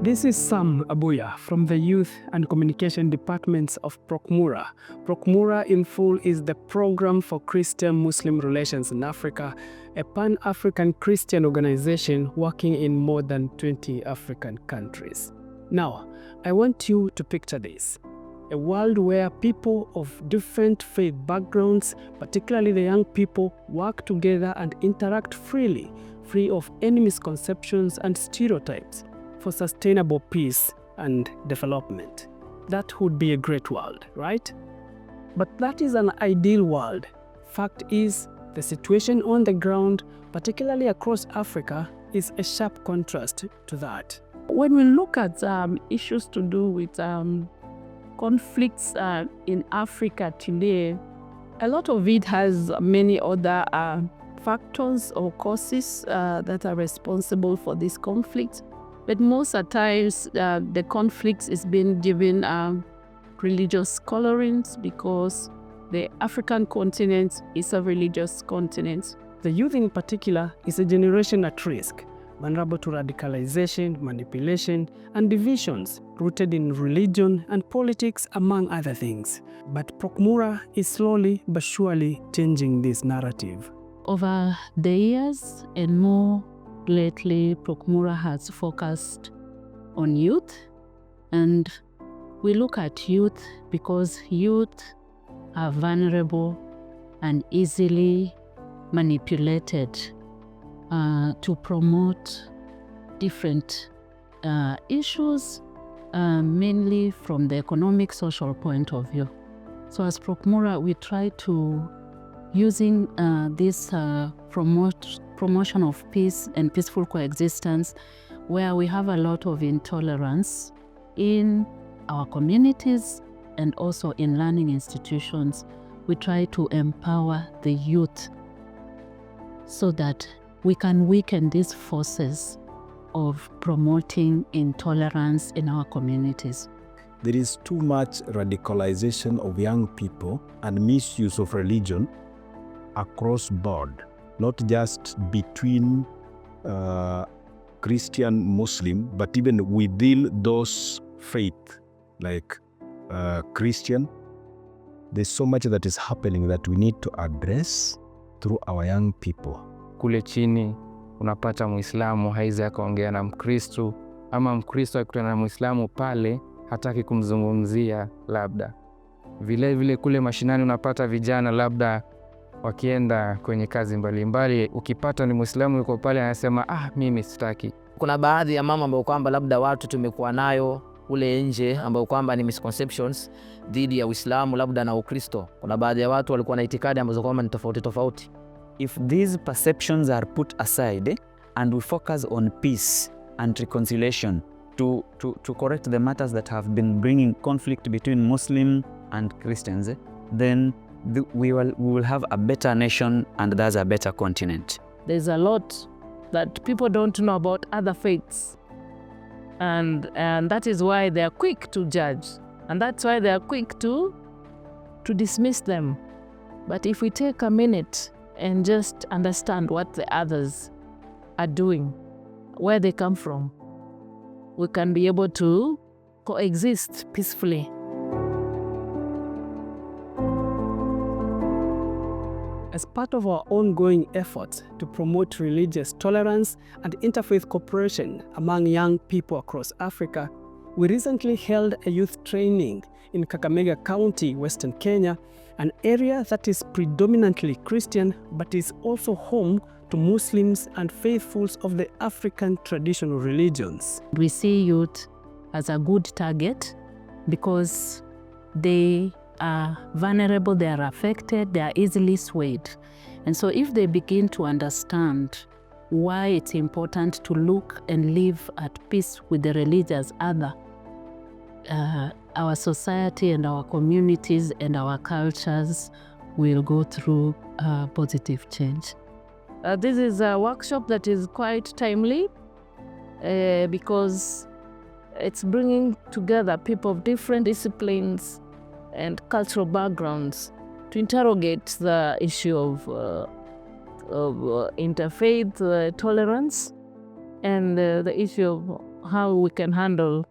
This is Sam Abuya from the Youth and Communication Departments of PROCMURA. PROCMURA in full is the Program for Christian-Muslim Relations in Africa, a pan-African Christian organization working in more than 20 African countries. Now, I want you to picture this. A world where people of different faith backgrounds, particularly the young people, work together and interact freely, free of any misconceptions and stereotypes, for sustainable peace and development. That would be a great world, right? But that is an ideal world. Fact is, the situation on the ground, particularly across Africa, is a sharp contrast to that. When we look at issues to do with conflicts in Africa today, a lot of it has many other factors or causes that are responsible for this conflict. But most of the times, the conflict is being given religious colorings because the African continent is a religious continent. The youth in particular is a generation at risk, vulnerable to radicalization, manipulation, and divisions rooted in religion and politics, among other things. But PROCMURA is slowly but surely changing this narrative. Over the years and more lately, PROCMURA has focused on youth, and we look at youth because youth are vulnerable and easily manipulated to promote different issues, mainly from the economic, social point of view. So as PROCMURA, we try to, using this promotion of peace and peaceful coexistence, where we have a lot of intolerance in our communities and also in learning institutions, we try to empower the youth so that we can weaken these forces of promoting intolerance in our communities. There is too much radicalization of young people and misuse of religion across board, not just between Christian, Muslim, but even within those faith, like Christian. There's so much that is happening that we need to address through our young people. Kule chini unapata Muislamu haizi akaongea na Mkristo, ama Mkristo akutana na Muislamu pale hataki kumzungumzia labda. Vile vile kule mashinani unapata vijana labda wakienda kwenye kazi mbalimbali, ukipata ni Muislamu yuko pale anasema mimi sitaki. Kuna baadhi ya mama ambao kwamba labda watu tumekuwa nayo ule nje ambao kwamba ni misconceptions dhidi ya Uislamu labda na Ukristo. Kuna baadhi ya watu walikuwa na itikadi ambazo kwamba ni tofauti. If these perceptions are put aside and we focus on peace and reconciliation to correct the matters that have been bringing conflict between Muslim and Christians, then we will have a better nation and thus a better continent. There's a lot that people don't know about other faiths, and that is why they are quick to judge, and that's why they are quick to dismiss them. But if we take a minute and just understand what the others are doing, where they come from, we can be able to coexist peacefully. As part of our ongoing efforts to promote religious tolerance and interfaith cooperation among young people across Africa, we recently held a youth training in Kakamega County, Western Kenya, an area that is predominantly Christian but is also home to Muslims and faithfuls of the African traditional religions. We see youth as a good target because they are vulnerable, they are affected, they are easily swayed. And so if they begin to understand why it's important to look and live at peace with the religious other, our society and our communities and our cultures will go through positive change. This is a workshop that is quite timely because it's bringing together people of different disciplines and cultural backgrounds to interrogate the issue of interfaith tolerance and the issue of how we can handle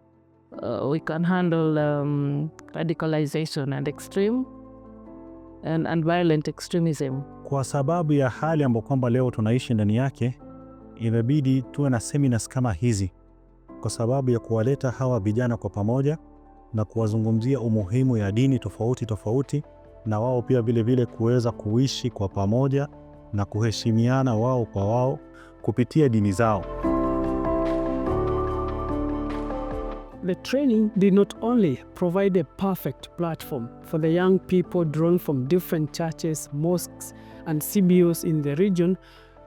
radicalization and extreme and violent extremism. Kwa sababu ya hali ambayo kwamba leo tunaishi ndani yake, imebidi tuwe na seminars kama hizi kwa sababu ya kuwaleta hawa vijana kwa pamoja na kuwazungumzia umuhimu ya dini tofauti tofauti, na wao pia vile vile kuweza kuishi kwa pamoja na kuheshimiana wao kwa wao kupitia dini zao. The training did not only provide a perfect platform for the young people drawn from different churches, mosques, and CBOs in the region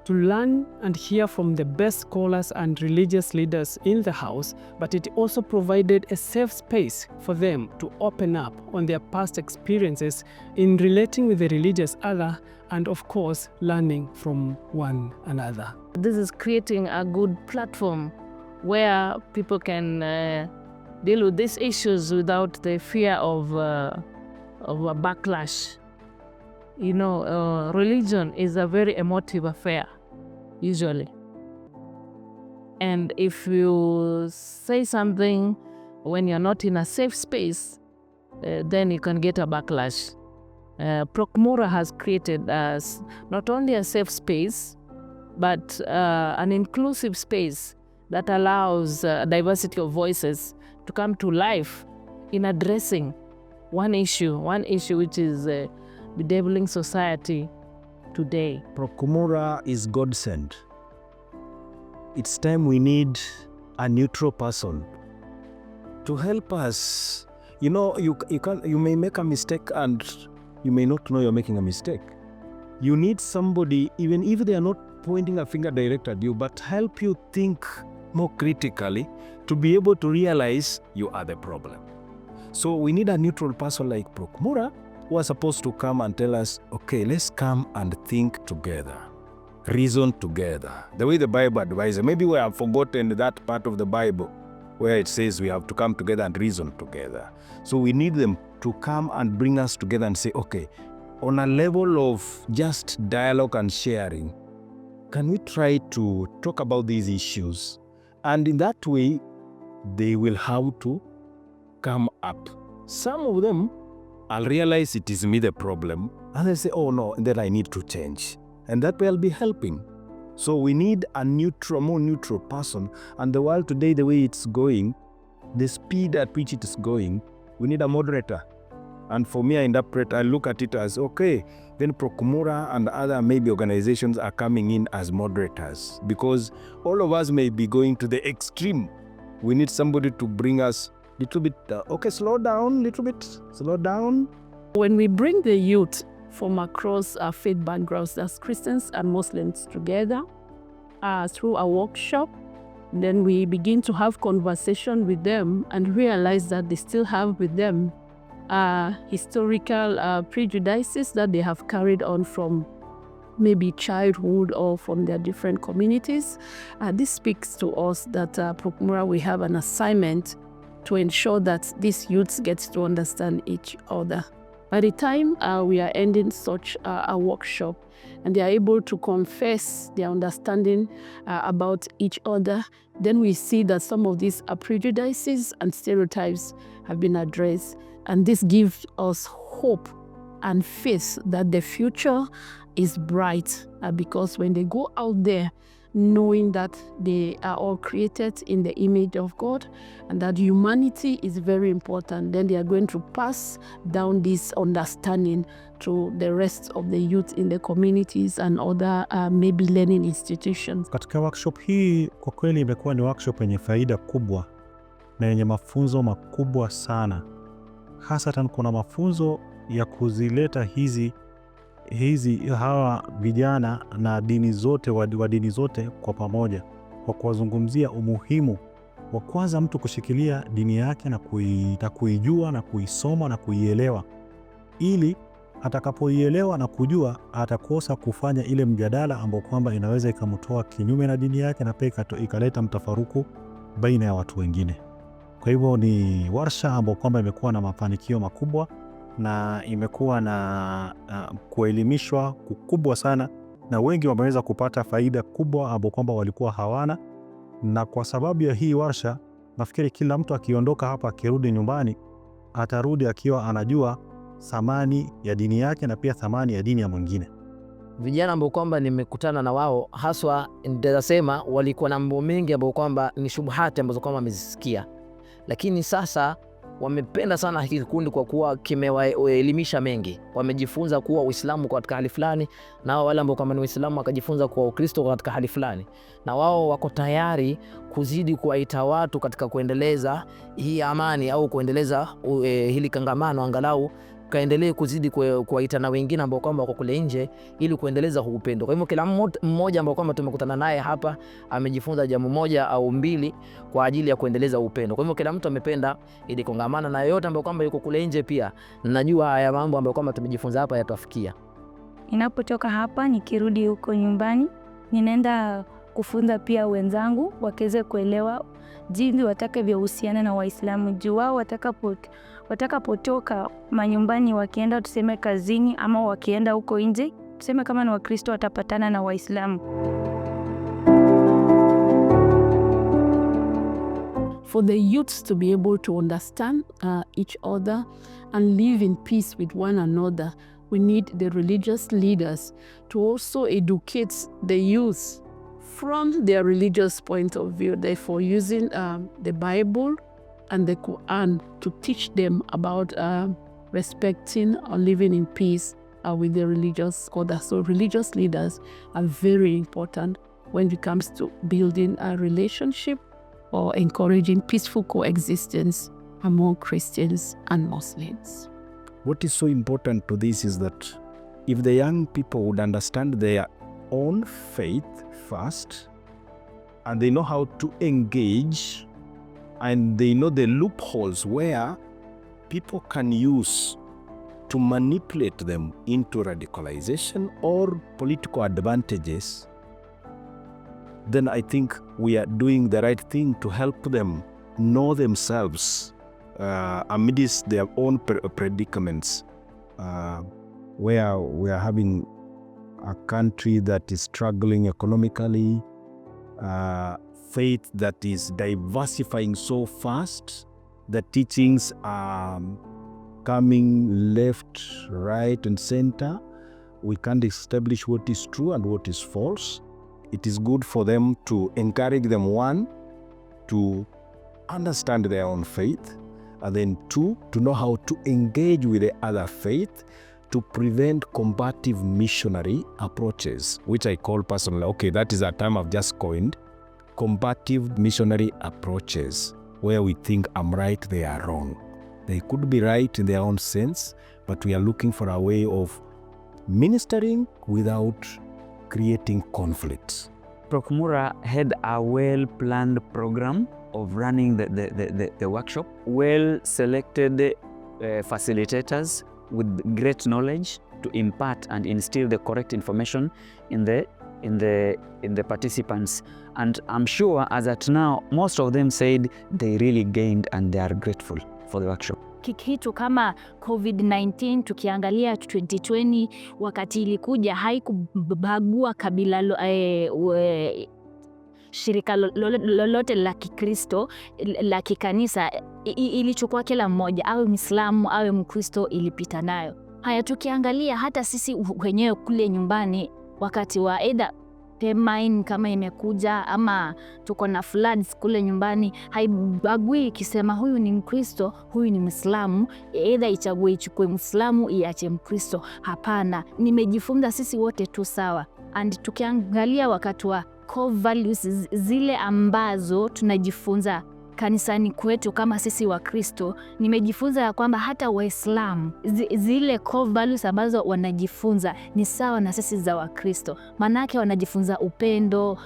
to learn and hear from the best scholars and religious leaders in the house, but it also provided a safe space for them to open up on their past experiences in relating with the religious other and, of course, learning from one another. This is creating a good platform where people can deal with these issues without the fear of a backlash. You know, religion is a very emotive affair, usually. And if you say something when you're not in a safe space, then you can get a backlash. Procmura has created not only a safe space, but an inclusive space that allows diversity of voices to come to life in addressing one issue which is bedeviling society today. Procmura is God-sent. It's time we need a neutral person to help us. You know, you may make a mistake and you may not know you're making a mistake. You need somebody, even if they are not pointing a finger direct at you, but help you think more critically to be able to realize you are the problem. So we need a neutral person like Procmura who are supposed to come and tell us, okay, let's come and think together, reason together, the way the Bible advises. Maybe we have forgotten that part of the Bible where it says we have to come together and reason together. So we need them to come and bring us together and say, okay, on a level of just dialogue and sharing, can we try to talk about these issues? And in that way, they will have to come up. Some of them, I'll realize it is me the problem, and they say, oh no, and then I need to change. And that way I'll be helping. So we need a neutral, more neutral person. And the world today, the way it's going, the speed at which it is going, we need a moderator. And for me, I look at it as, okay, then Procmura and other maybe organizations are coming in as moderators, because all of us may be going to the extreme. We need somebody to bring us a little bit, okay, slow down, little bit, slow down. When we bring the youth from across our faith backgrounds as Christians and Muslims together through a workshop, then we begin to have conversation with them and realize that they still have with them historical prejudices that they have carried on from maybe childhood or from their different communities. This speaks to us that Procmura, we have an assignment to ensure that these youths get to understand each other. By the time we are ending such a workshop and they are able to confess their understanding about each other, then we see that some of these prejudices and stereotypes have been addressed. And this gives us hope and faith that the future is bright, because when they go out there knowing that they are all created in the image of God and that humanity is very important, then they are going to pass down this understanding to the rest of the youth in the communities and other maybe learning institutions. Katika workshop hii kwa kweli imekuwa ni workshop yenye faida kubwa na yenye mafunzo makubwa sana. Hasatan kuna mafunzo ya kuzileta hawa vijana na dini zote wa dini zote kwa pamoja, kwa kuwazungumzia umuhimu wa kwanza mtu kushikilia dini yake na kuijua na kuisoma na kuielewa, ili atakapoielewa na kujua atakosa kufanya ile mjadala ambao kwamba inaweza ikamtoa kinyume na dini yake na pia ikaleta mtafaruku baina ya watu wengine. Kwa hivyo ni warsha ambao kwamba imekuwa na mafanikio makubwa na imekuwa na kuelimishwa kukubwa sana, na wengi wameweza kupata faida kubwa ambao kwamba walikuwa hawana, Na kwa sababu ya hii warsha, nafikiri kila mtu akiondoka hapa, akirudi nyumbani, atarudi akiwa anajua thamani ya dini yake na pia thamani ya dini ya mwingine. Vijana ambao kwamba nimekutana na wao haswa, nitasema walikuwa na mambo mengi ambao kwamba ni shubuhati ambazo kwamba wamezisikia, lakini sasa wamependa sana hiki kikundi kwa kuwa kimewaelimisha mengi. Wamejifunza kuwa Uislamu katika hali fulani, na wale ambao kama ni Uislamu wakajifunza kuwa Ukristo katika hali fulani, na wao wako tayari kuzidi kuwaita watu katika kuendeleza hii amani au kuendeleza hili kangamano, angalau kaendelee kuzidi kuwaita na wengine ambao kwamba wako kule nje ili kuendeleza upendo. Kwa hivyo kila mmoja ambao kwamba tumekutana naye hapa amejifunza jambo moja au mbili kwa ajili ya kuendeleza upendo. Kwa hivyo kila mtu amependa ili kongamana, na yote ambao kwamba yuko kule nje pia najua haya mambo ambayo kwamba tumejifunza hapa yatafikia. Ninapotoka hapa nikirudi huko nyumbani, ninaenda kufunza pia wenzangu wakeze kuelewa jinsi watakavyohusiana na Waislamu, juu wao watakapotoka manyumbani wakienda tuseme kazini ama wakienda huko nje, tuseme kama ni Wakristo watapatana na Waislamu. For the youths to be able to understand each other and live in peace with one another, we need the religious leaders to also educate the youth from their religious point of view, therefore using the Bible and the Quran to teach them about respecting or living in peace with the religious scholars. So religious leaders are very important when it comes to building a relationship or encouraging peaceful coexistence among Christians and Muslims. What is so important to this is that if the young people would understand their own faith first, and they know how to engage, and they know the loopholes where people can use to manipulate them into radicalization or political advantages, then I think we are doing the right thing to help them know themselves amidst their own predicaments, where we are having a country that is struggling economically, faith that is diversifying so fast, the teachings are coming left, right, and center. We can't establish what is true and what is false. It is good for them to encourage them, one, to understand their own faith, and then two, to know how to engage with the other faith to prevent combative missionary approaches, which I call personally, okay, that is a term I've just coined, combative missionary approaches, where we think I'm right, they are wrong. They could be right in their own sense, but we are looking for a way of ministering without creating conflicts. Procmura had a well-planned program of running the workshop, well-selected facilitators with great knowledge to impart and instill the correct information in the participants. And I'm sure as at now, most of them said they really gained and they are grateful for the workshop. Kitu kama COVID-19 tukiangalia 2020 wakati ilikuja haikubagua kabila shirika lolote la Kikristo la kikanisa, ilichukua kila mmoja, awe Muislamu awe Mkristo, ilipita nayo. Haya, tukiangalia hata sisi wenyewe kule nyumbani wakati wa either famine kama imekuja ama tuko na floods kule nyumbani, haibagui ikisema huyu ni Mkristo, huyu ni Muislamu, either ichukue Muislamu iache Mkristo. Hapana, nimejifunza sisi wote tu sawa. And tukiangalia wakati wa core values zile ambazo tunajifunza kanisani kwetu kama sisi wa Kristo, nimejifunza ya kwamba hata Waislamu zile core values ambazo wanajifunza ni sawa na sisi za Wakristo. Manake wanajifunza upendo,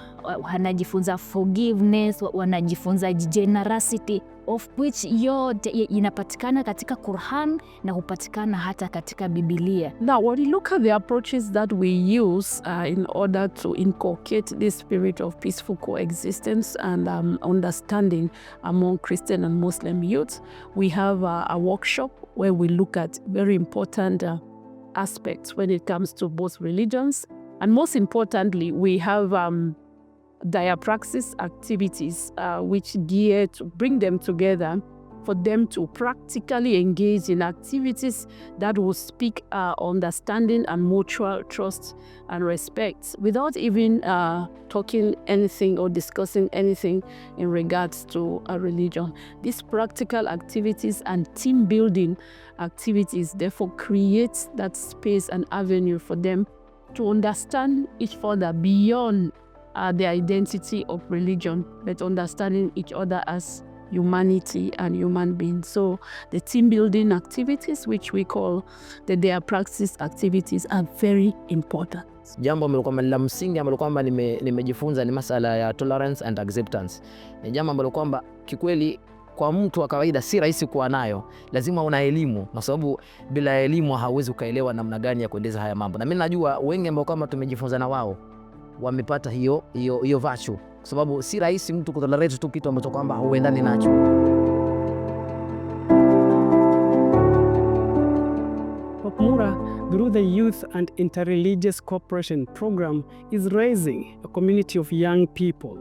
wanajifunza forgiveness, wanajifunza generosity, of which yote inapatikana katika Quran na hupatikana hata katika Biblia. Now, when you look at the approaches that we use in order to inculcate this spirit of peaceful coexistence and understanding among Christian and Muslim youth, we have a workshop where we look at very important aspects when it comes to both religions. And most importantly, we have diapraxis activities, which gear to bring them together for them to practically engage in activities that will speak understanding and mutual trust and respect without even talking anything or discussing anything in regards to a religion. These practical activities and team building activities therefore create that space and avenue for them to understand each other beyond the identity of religion, but understanding each other as humanity and human beings. So the team building activities, which we call the diapraxis activities, are very important. Jambo ambalo kwamba la msingi ambalo kwamba nimejifunza ni masala ya tolerance and acceptance. Ni jambo ambalo kwamba kikweli kwa mtu wa kawaida si rahisi kuwa nayo. Lazima una elimu, kwa sababu bila elimu hauwezi ukaelewa namna gani ya kuendeza haya mambo. Na mimi najua wengi ambao kama tumejifunza na wao wamepata hiyo virtue, kwa sababu si rahisi mtu kutolerate tu kitu ambacho kwamba hauendani nacho. Prokmura, through the Youth and Interreligious Cooperation Program, is raising a community of young people,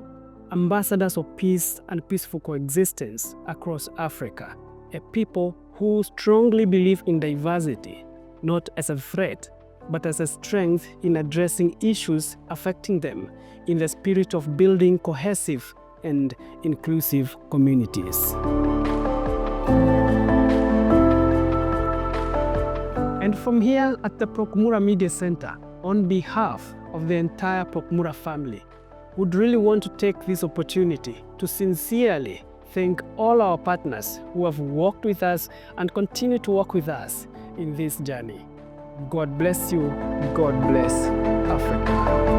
ambassadors of peace and peaceful coexistence across Africa, a people who strongly believe in diversity, not as a threat, but as a strength in addressing issues affecting them in the spirit of building cohesive and inclusive communities. And from here at the Prokmura Media Center, on behalf of the entire Prokmura family, would really want to take this opportunity to sincerely thank all our partners who have worked with us and continue to work with us in this journey. God bless you. God bless Africa.